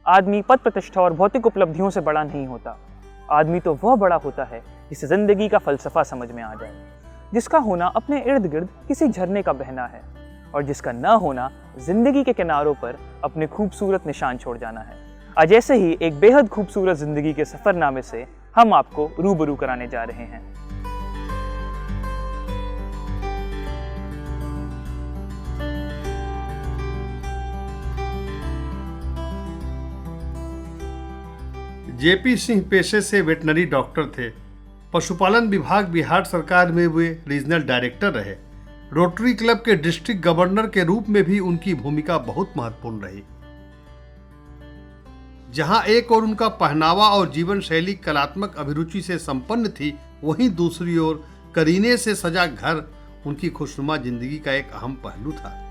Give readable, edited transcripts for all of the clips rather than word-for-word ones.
आदमी पद प्रतिष्ठा और भौतिक उपलब्धियों से बड़ा नहीं होता। आदमी तो वह बड़ा होता है जिसे जिंदगी का फलसफा समझ में आ जाए, जिसका होना अपने इर्द गिर्द किसी झरने का बहना है और जिसका न होना जिंदगी के किनारों पर अपने खूबसूरत निशान छोड़ जाना है। आज ऐसे ही एक बेहद खूबसूरत जिंदगी के सफरनामे से हम आपको रूबरू कराने जा रहे हैं। जेपी सिंह पेशे से वेटनरी डॉक्टर थे। पशुपालन विभाग बिहार सरकार में वे रीजनल डायरेक्टर रहे। रोटरी क्लब के डिस्ट्रिक्ट गवर्नर के रूप में भी उनकी भूमिका बहुत महत्वपूर्ण रही। जहां एक ओर उनका पहनावा और जीवन शैली कलात्मक अभिरुचि से संपन्न थी, वहीं दूसरी ओर करीने से सजा घर उनकी खुशनुमा जिंदगी का एक अहम पहलू था।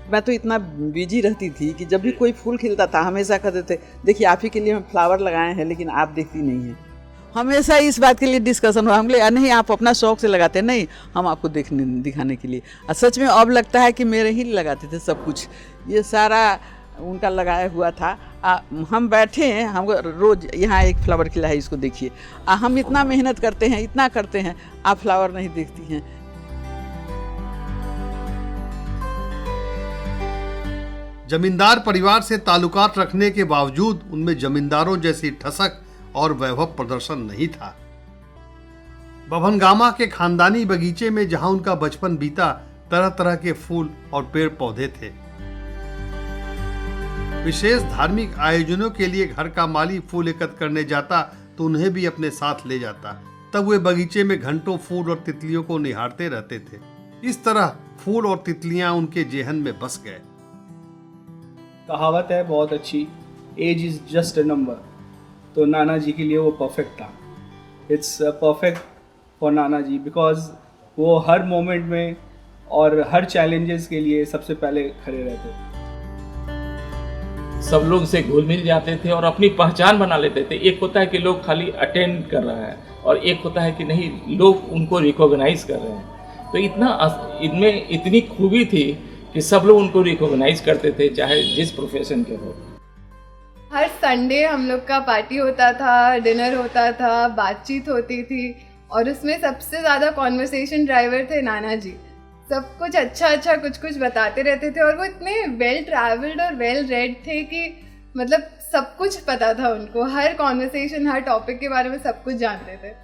मैं तो इतना बिजी रहती थी कि जब भी कोई फूल खिलता था हमेशा कहते थे, देखिए आप ही के लिए हम फ्लावर लगाए हैं, लेकिन आप देखती नहीं हैं। हमेशा इस बात के लिए डिस्कशन हुआ। हम बोले नहीं, आप अपना शौक से लगाते हैं। नहीं, हम आपको दिखाने के लिए। और सच में अब लगता है कि मेरे ही लगाते थे सब कुछ। ये सारा उनका लगाया हुआ था। हम बैठे हैं, हमको रोज़ यहाँ एक फ्लावर खिला है, इसको देखिए। हम इतना मेहनत करते हैं, इतना करते हैं, आप फ्लावर नहीं देखती हैं। जमींदार परिवार से ताल्लुकात रखने के बावजूद उनमें जमींदारों जैसी ठसक और वैभव प्रदर्शन नहीं था। बभनगामा के खानदानी बगीचे में जहां उनका बचपन बीता, तरह तरह के फूल और पेड़ पौधे थे। विशेष धार्मिक आयोजनों के लिए घर का माली फूल एकत्र करने जाता तो उन्हें भी अपने साथ ले जाता। तब वे बगीचे में घंटों फूल और तितलियों को निहारते रहते थे। इस तरह फूल और तितलियां उनके जेहन में बस गए। कहावत है बहुत अच्छी, age is just a number. तो नाना जी के लिए वो परफेक्ट था। It's perfect for Nana ji because वो हर मोमेंट में और हर चैलेंजेस के लिए सबसे पहले खड़े रहते थे। सब लोग से घुल मिल जाते थे और अपनी पहचान बना लेते थे। एक होता है कि लोग खाली अटेंड कर रहा है और एक होता है कि नहीं, लोग उनको रिकॉग्नाइज कर रहे हैं। तो इनमें इतनी खूबी थी कि सब लोग उनको रिकॉग्नाइज करते थे, चाहे जिस प्रोफेशन के हो। हर संडे हम लोग का पार्टी होता था, डिनर होता था, बातचीत होती थी और उसमें सबसे ज़्यादा कॉन्वर्सेशन ड्राइवर थे नाना जी। सब कुछ अच्छा कुछ बताते रहते थे और वो इतने वेल ट्रैवल्ड और वेल रेड थे कि मतलब सब कुछ पता था उनको। हर कॉन्वर्सेशन, हर टॉपिक के बारे में सब कुछ जानते थे।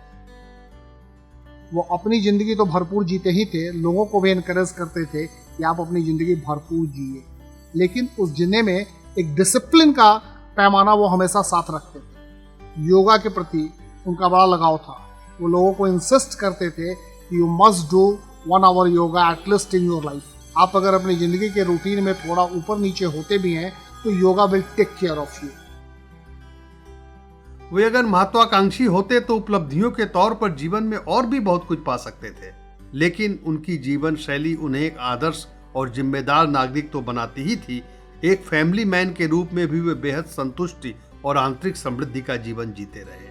वो अपनी ज़िंदगी तो भरपूर जीते ही थे, लोगों को भी इनकरेज करते थे कि आप अपनी ज़िंदगी भरपूर जिए, लेकिन उस जीने में एक डिसिप्लिन का पैमाना वो हमेशा साथ रखते थे। योगा के प्रति उनका बड़ा लगाव था। वो लोगों को इंसिस्ट करते थे कि you must do 1 hour yoga at least in your life. आप अगर अपनी ज़िंदगी के रूटीन में थोड़ा ऊपर नीचे होते भी हैं तो yoga will take care of you. वे अगर महत्वाकांक्षी होते तो उपलब्धियों के तौर पर जीवन में और भी बहुत कुछ पा सकते थे, लेकिन उनकी जीवन शैली उन्हें एक आदर्श और जिम्मेदार नागरिक तो बनाती ही थी, एक फैमिली मैन के रूप में भी वे बेहद संतुष्टि और आंतरिक समृद्धि का जीवन जीते रहे।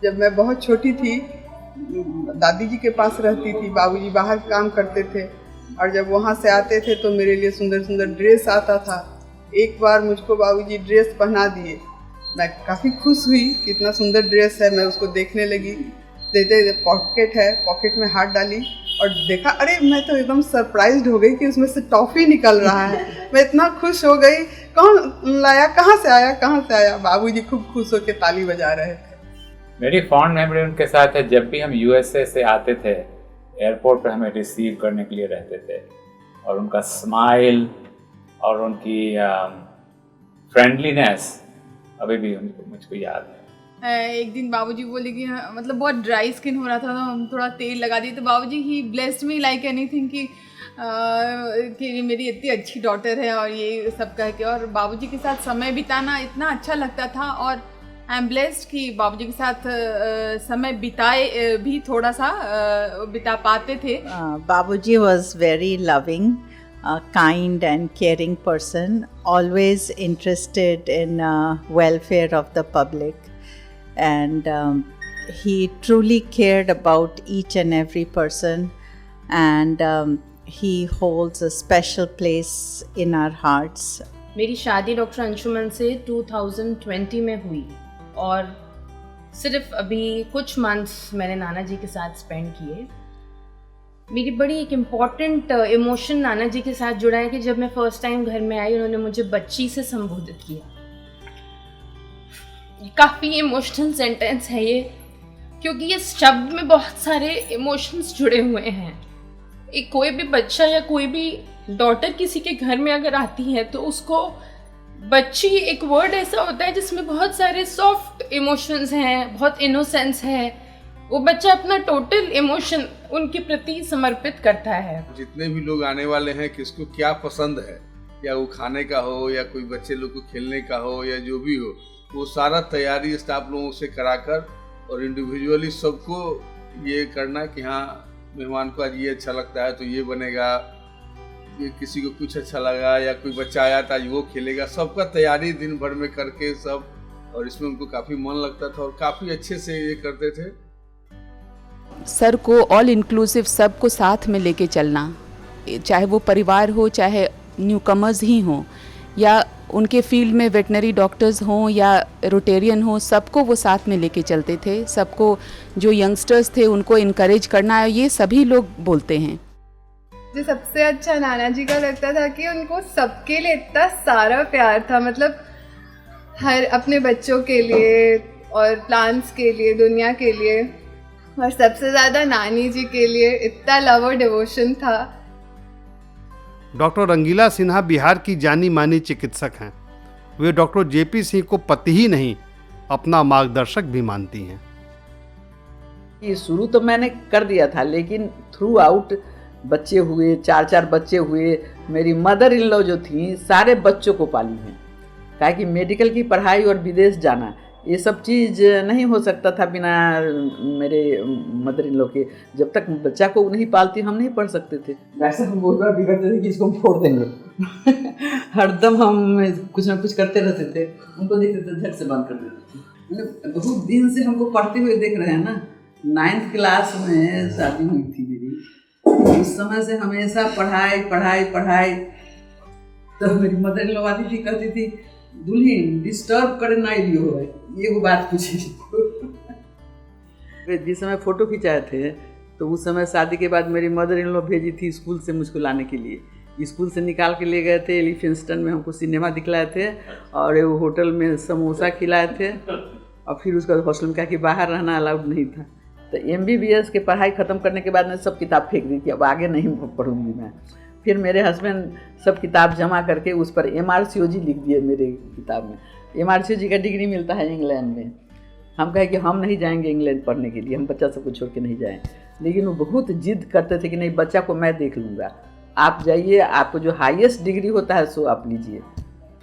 जब मैं बहुत छोटी थी, दादी जी के पास रहती थी, बाबूजी बाहर काम करते थे और जब वहाँ से आते थे तो मेरे लिए सुंदर सुंदर ड्रेस आता था। एक बार मुझको बाबूजी ड्रेस पहना दिए, मैं काफ़ी खुश हुई कि इतना सुंदर ड्रेस है। मैं उसको देखने लगी, देते पॉकेट है, पॉकेट में हाथ डाली और देखा, अरे मैं तो एकदम सरप्राइज्ड हो गई कि उसमें से टॉफ़ी निकल रहा है। मैं इतना खुश हो गई, कौन लाया, कहाँ से आया। बाबूजी खूब खुश होकर ताली बजा रहे थे। मेरी फॉन्ड मेमोरी उनके साथ है। जब भी हम यूएसए से आते थे, एयरपोर्ट पर हमें रिसीव करने के लिए रहते थे और उनका स्माइल और उनकी फ्रेंडलीनेस अभी भी मुझको याद है। एक दिन बाबूजी बोले कि मतलब बहुत ड्राई स्किन हो रहा था, तो हम थोड़ा तेल लगा दिए, तो बाबूजी ही ब्लेस्ड मी लाइक एनीथिंग कि मेरी इतनी अच्छी डॉटर है और ये सब कह के। और बाबूजी के साथ समय बिताना इतना अच्छा लगता था, और आई एम ब्लेस्ड कि बाबूजी के साथ समय बिताए भी थोड़ा सा बिता पाते थे। Babuji was very loving, kind and caring person, always interested in welfare of the public, and he truly cared about each and every person, and he holds a special place in our hearts. मेरी शादी doctor Anshuman से 2020 में हुई, और सिर्फ अभी कुछ months मैंने नाना जी के साथ स्पेंड किए। मेरी बड़ी एक इम्पॉर्टेंट इमोशन नाना जी के साथ जुड़ा है कि जब मैं फर्स्ट टाइम घर में आई, उन्होंने मुझे बच्ची से संबोधित किया। काफ़ी इमोशनल सेंटेंस है ये, क्योंकि ये शब्द में बहुत सारे इमोशंस जुड़े हुए हैं। एक कोई भी बच्चा या कोई भी डॉटर किसी के घर में अगर आती है, तो उसको बच्ची एक वर्ड ऐसा होता है जिसमें बहुत सारे सॉफ्ट इमोशंस हैं, बहुत इनोसेंस है। वो बच्चा अपना टोटल इमोशन उनके प्रति समर्पित करता है। जितने भी लोग आने वाले हैं, किसको क्या पसंद है, या वो खाने का हो या कोई बच्चे लोग को खेलने का हो या जो भी हो, वो सारा तैयारी स्टाफ लोगों से कराकर और इंडिविजुअली सबको ये करना कि हाँ मेहमान को आज ये अच्छा लगता है तो ये बनेगा, ये किसी को कुछ अच्छा लगा, या कोई बच्चा आया था आज वो खेलेगा, सबका तैयारी दिन भर में करके सब, और इसमें उनको काफ़ी मन लगता था और काफ़ी अच्छे से ये करते थे। सर को ऑल इंक्लूसिव सबको साथ में लेके चलना, चाहे वो परिवार हो, चाहे न्यू कमर्स ही हों, या उनके फील्ड में वेटनरी डॉक्टर्स हों या रोटेरियन हों, सबको वो साथ में लेके चलते थे। सबको जो यंगस्टर्स थे उनको इनकरेज करना, ये सभी लोग बोलते हैं। जो सबसे अच्छा नाना जी का लगता था कि उनको सबके लिए इतना सारा प्यार था, मतलब हर अपने बच्चों के लिए और प्लांट्स के लिए, दुनिया के लिए, और सबसे ज़्यादा नानी जी के लिए इतना लव और डिवोशन था। डॉक्टर रंगीला सिन्हा बिहार की जानी मानी चिकित्सक हैं। वे डॉक्टर जेपी सिंह को पति ही नहीं, अपना मार्गदर्शक भी मानती हैं। ये शुरू तो मैंने कर दिया था, लेकिन थ्रू आउट बच्चे हुए, 4 बच्चे हुए। मेरी मदर इन लॉ जो थी सारे बच्चों को पाली हैं, काहे कि मेडिकल की पढ़ाई और विदेश जाना ये सब चीज़ नहीं हो सकता था बिना मेरे मदर इन लॉ के। जब तक बच्चा को नहीं पालती हम नहीं पढ़ सकते थे। वैसे हम बहुत बार बिगड़ते थे कि इसको हम फोड़ देंगे हरदम हम कुछ ना कुछ करते रहते थे, उनको देखते थे झट से बंद कर देते थे। मतलब बहुत दिन से हमको पढ़ते हुए देख रहे हैं ना। 9th क्लास में शादी हुई थी मेरी, उस समय से हमेशा पढ़ाई पढ़ाई पढ़ाई। तो मेरी मदर इन लॉ आती थी, कहती थी दुल्हन डिस्टर्ब करे ना लियो है, ये वो बात पूछी। जिस समय फ़ोटो खिंचाए थे तो उस समय शादी के बाद मेरी मदर इन लॉ भेजी थी स्कूल से मुझको लाने के लिए। स्कूल से निकाल के ले गए थे, एलिफेंस्टन में हमको सिनेमा दिखलाए थे और वो होटल में समोसा खिलाए थे, और फिर उसका हॉस्टल में कहा कि बाहर रहना अलाउड नहीं था। तो MBBS के पढ़ाई ख़त्म करने के बाद मैंने सब किताब फेंक दी थी, अब आगे नहीं पढ़ूँगी मैं। फिर मेरे हस्बैंड सब किताब जमा करके उस पर MRCOG लिख दिए मेरे किताब में। MRCOG का डिग्री मिलता है इंग्लैंड में। हम कहे कि हम नहीं जाएंगे इंग्लैंड पढ़ने के लिए, हम बच्चा सबको छोड़ के नहीं जाएं। लेकिन वो बहुत जिद करते थे कि नहीं, बच्चा को मैं देख लूँगा, आप जाइए, आपको जो हाईएस्ट डिग्री होता है सो आप लीजिए।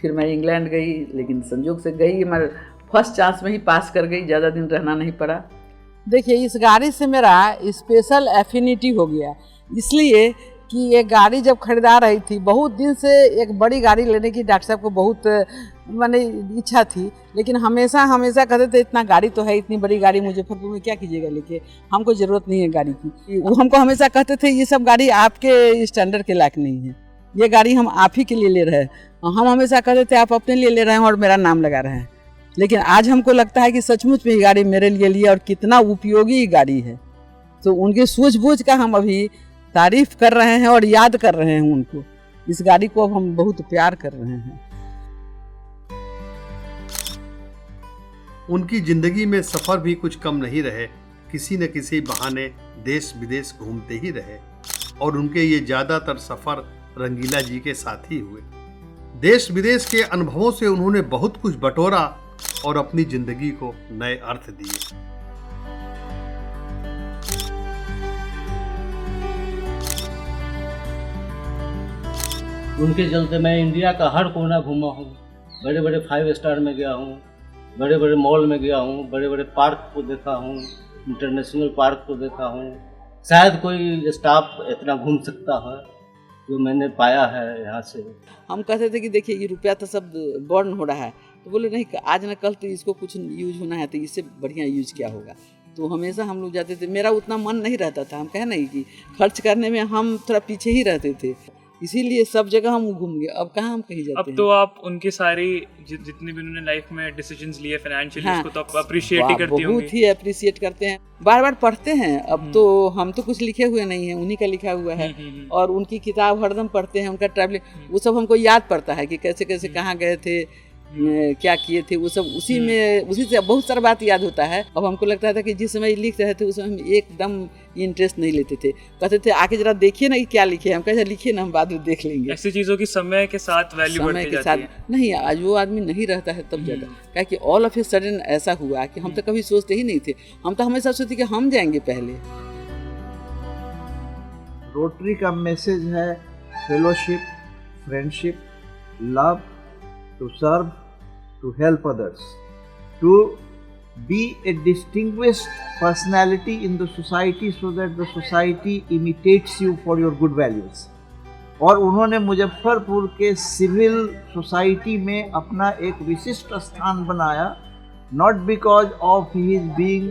फिर मैं इंग्लैंड गई, लेकिन संयोग से गई, मैं फर्स्ट चांस में ही पास कर गई, ज़्यादा दिन रहना नहीं पड़ा। देखिए, इस गाड़ी से मेरा स्पेशल एफिनिटी हो गया, इसलिए कि ये गाड़ी जब खरीदा रही थी, बहुत दिन से एक बड़ी गाड़ी लेने की डॉक्टर साहब को बहुत माने इच्छा थी, लेकिन हमेशा कहते थे इतना गाड़ी तो है, इतनी बड़ी गाड़ी मुजफ्फरपुर में क्या कीजिएगा लेके, हमको ज़रूरत नहीं है गाड़ी की। वो हमको हमेशा कहते थे ये सब गाड़ी आपके स्टैंडर्ड के लायक नहीं है, ये गाड़ी हम आप ही के लिए ले रहे हैं। हम हमेशा कहते थे आप अपने लिए ले रहे हैं और मेरा नाम लगा रहे हैं। लेकिन आज हमको लगता है कि सचमुच में ये गाड़ी मेरे लिए ली और कितना उपयोगी गाड़ी है। तो उनकी सूझबूझ का हम अभी तारीफ कर रहे हैं और याद कर रहे हैं उनको। इस गाड़ी को अब हम बहुत प्यार कर रहे हैं। उनकी जिंदगी में सफर भी कुछ कम नहीं रहे, किसी न किसी बहाने देश विदेश घूमते ही रहे, और उनके ये ज्यादातर सफर रंगीला जी के साथ ही हुए। देश विदेश के अनुभवों से उन्होंने बहुत कुछ बटोरा और अपनी जिंदगी को नए अर्थ दिए। उनके चलते मैं इंडिया का हर कोना घूमा हूँ, बड़े बड़े 5 स्टार में गया हूँ, बड़े बड़े मॉल में गया हूँ, बड़े बड़े पार्क को देखा हूँ, इंटरनेशनल पार्क को देखा हूँ। शायद कोई स्टाफ इतना घूम सकता है जो मैंने पाया है यहाँ से। हम कहते थे कि देखिए ये रुपया तो सब बर्न हो रहा है, तो बोले नहीं आज न कल तो इसको कुछ यूज होना है, तो इससे बढ़िया यूज क्या होगा। तो हमेशा हम लोग जाते थे, मेरा उतना मन नहीं रहता था, हम कहे नहीं कि खर्च करने में हम थोड़ा पीछे ही रहते थे, इसीलिए सब जगह हम घूम गए। अब कहाँ हम कहीं जाते अब तो आप उनकी सारी जितने भी उन्होंने लाइफ में डिसीजंस लिए फाइनेंशियली, उसको तो आप अप्रिशिएट ही करती होंगी। बहुत ही अप्रिशिएट करते हैं, बार बार पढ़ते हैं। अब तो हम तो कुछ लिखे हुए नहीं है, उन्हीं का लिखा हुआ है, और उनकी किताब हरदम पढ़ते हैं, उनका ट्रैवलिंग वो सब हमको याद पड़ता है कि कैसे कैसे कहाँ गए थे, क्या किए थे, वो सब उसी में, उसी से बहुत सारा बात याद होता है। अब हमको लगता था कि जिस समय लिख रहे थे उस समय हम एकदम इंटरेस्ट नहीं लेते थे, कहते थे आके जरा देखिए ना कि क्या लिखे। हम कहते लिखिए ना, हम बाद में देख लेंगे। ऐसी चीज़ों की समय के साथ वैल्यू बढ़ती जाती है। नहीं, आज वो आदमी नहीं रहता है तब ज़्यादा, क्या कि ऑल ऑफ ए सडन ऐसा हुआ कि हम तो कभी सोचते ही नहीं थे। हम तो हमेशा सोचते कि हम जाएंगे पहले। रोटरी का मैसेज है fellowship, friendship, love, to serve, to help others, to be a distinguished personality in the society so that the society imitates you for your good values. और उन्होंने मुजफ्फरपुर के सिविल सोसाइटी में अपना एक विशिष्ट स्थान बनाया, not because of his being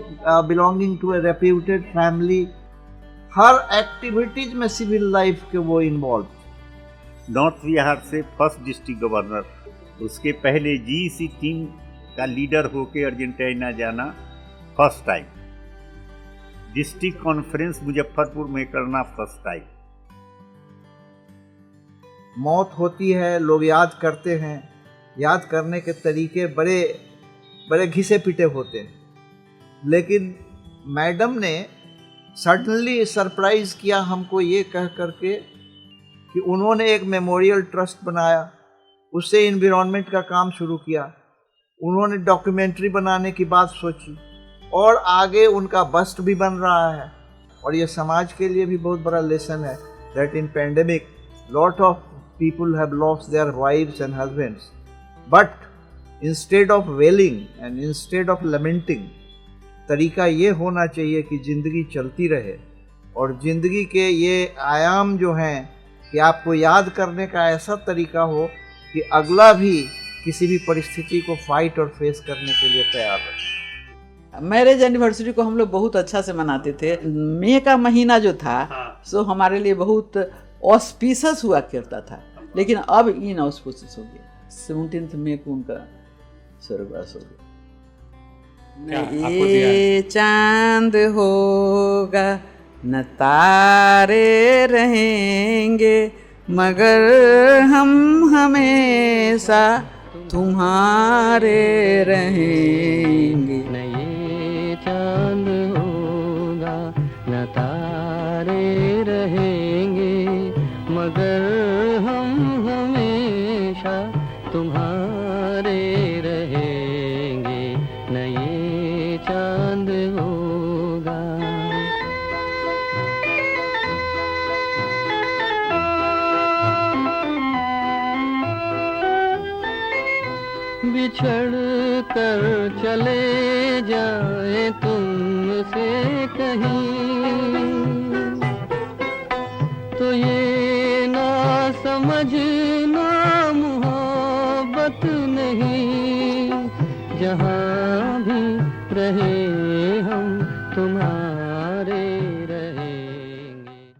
belonging to a reputed family. Her activities में सिविल लाइफ के वो इन्वॉल्व। नॉर्थ बिहार से फर्स्ट डिस्ट्रिक्ट गवर्नर, उसके पहले जीसी टीम का लीडर होके अर्जेंटीना जाना first time, district conference Muzaffarpur में करना फर्स्ट टाइम। मौत होती है, लोग याद करते हैं, याद करने के तरीके बड़े बड़े घिसे पिटे होते हैं, लेकिन मैडम ने सडनली सरप्राइज किया हमको ये कह करके कि उन्होंने एक मेमोरियल ट्रस्ट बनाया, उससे इन्वायरमेंट का काम शुरू किया, उन्होंने डॉक्यूमेंट्री बनाने की बात सोची, और आगे उनका बस्ट भी बन रहा है। और ये समाज के लिए भी बहुत बड़ा लेसन है that in pandemic lot of people have lost their wifes and husbands, but instead of wailing and instead of lamenting, तरीका ये होना चाहिए कि ज़िंदगी चलती रहे, और ज़िंदगी के ये आयाम जो हैं कि आपको याद करने का ऐसा तरीका हो कि अगला भी किसी भी परिस्थिति को फाइट और फेस करने के लिए तैयार रहे। मैरिज एनिवर्सरी को हम लोग बहुत अच्छा से मनाते थे। मई का महीना जो था सो हमारे लिए बहुत ऑस्पिशियस हुआ करता था, लेकिन अब इन ऑस्पिशियस हो गया। 17 मई को उनका स्वर्गवास हो गया। ये चांद होगा न तारे रहेंगे, मगर हम हमेशा तुम्हारे रहेंगे। न ये चांद होगा न तारे रहेंगे, मगर हम हमेशा तुम्हारे रहेंगे। न ये चांद होगा। बिछड़ कर चले जाए तुमसे कहीं, तो ये ना समझना मोहब्बत नहीं। जहाँ भी रहे हम तुम्हारे